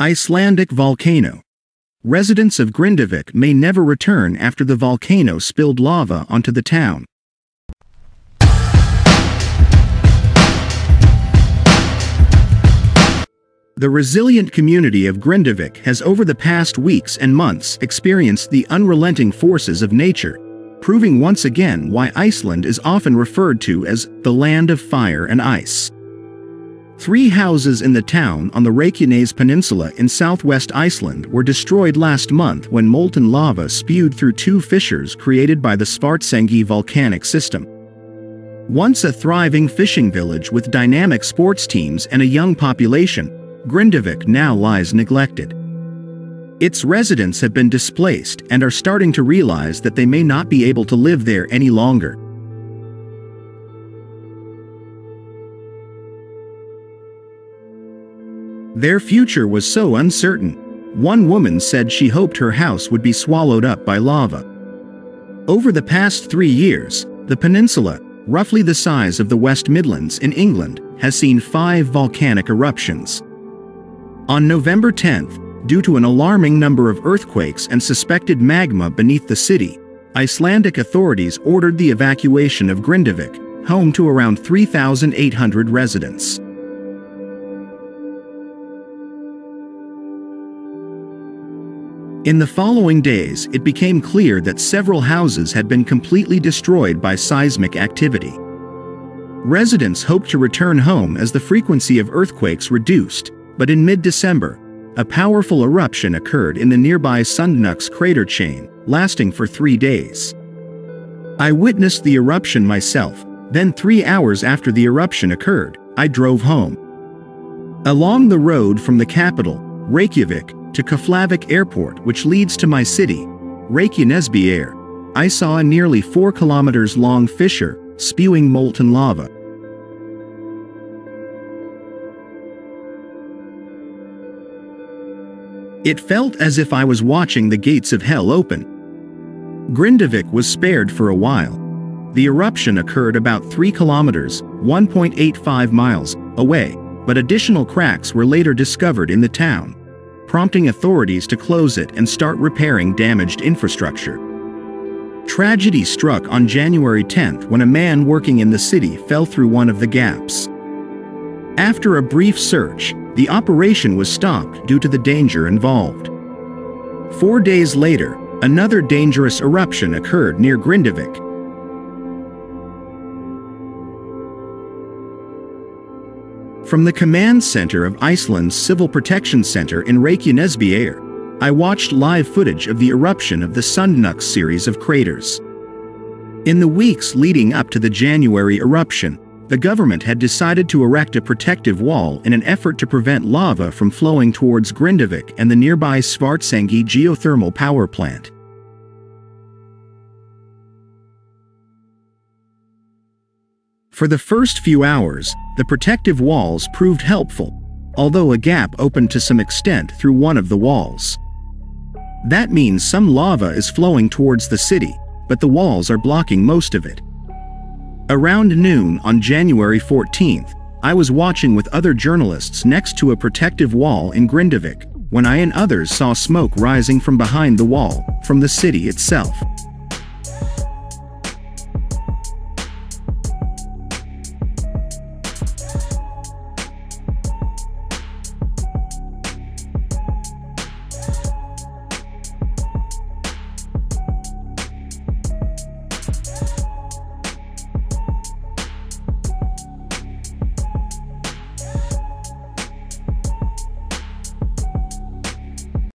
Icelandic volcano. Residents of Grindavik may never return after the volcano spilled lava onto the town. The resilient community of Grindavik has over the past weeks and months experienced the unrelenting forces of nature, proving once again why Iceland is often referred to as the land of fire and ice. 3 houses in the town on the Reykjanes peninsula in southwest Iceland were destroyed last month when molten lava spewed through 2 fissures created by the Svartsengi volcanic system. Once a thriving fishing village with dynamic sports teams and a young population, Grindavik now lies neglected. Its residents have been displaced and are starting to realize that they may not be able to live there any longer. Their future was so uncertain. One woman said she hoped her house would be swallowed up by lava. Over the past 3 years, the peninsula, roughly the size of the West Midlands in England, has seen 5 volcanic eruptions. On November 10th, due to an alarming number of earthquakes and suspected magma beneath the city, Icelandic authorities ordered the evacuation of Grindavik, home to around 3,800 residents. In the following days, it became clear that several houses had been completely destroyed by seismic activity. Residents hoped to return home as the frequency of earthquakes reduced, but in mid-December, a powerful eruption occurred in the nearby Sundhnúks crater chain, lasting for 3 days. I witnessed the eruption myself, then 3 hours after the eruption occurred, I drove home. Along the road from the capital, Reykjavik, to Keflavik Airport, which leads to my city, Reykjanes, I saw a nearly 4 kilometers long fissure, spewing molten lava. It felt as if I was watching the gates of hell open. Grindavik was spared for a while. The eruption occurred about 3 kilometers, 1.85 miles, away, but additional cracks were later discovered in the town, prompting authorities to close it and start repairing damaged infrastructure. Tragedy struck on January 10th when a man working in the city fell through one of the gaps. After a brief search, the operation was stopped due to the danger involved. 4 days later, another dangerous eruption occurred near Grindavik. From the command center of Iceland's Civil Protection Center in Reykjanes, I watched live footage of the eruption of the Sundhnúks series of craters. In the weeks leading up to the January eruption, the government had decided to erect a protective wall in an effort to prevent lava from flowing towards Grindavik and the nearby Svartsengi geothermal power plant. For the first few hours, the protective walls proved helpful, although a gap opened to some extent through one of the walls. That means some lava is flowing towards the city, but the walls are blocking most of it. Around noon on January 14th, I was watching with other journalists next to a protective wall in Grindavik, when I and others saw smoke rising from behind the wall, from the city itself.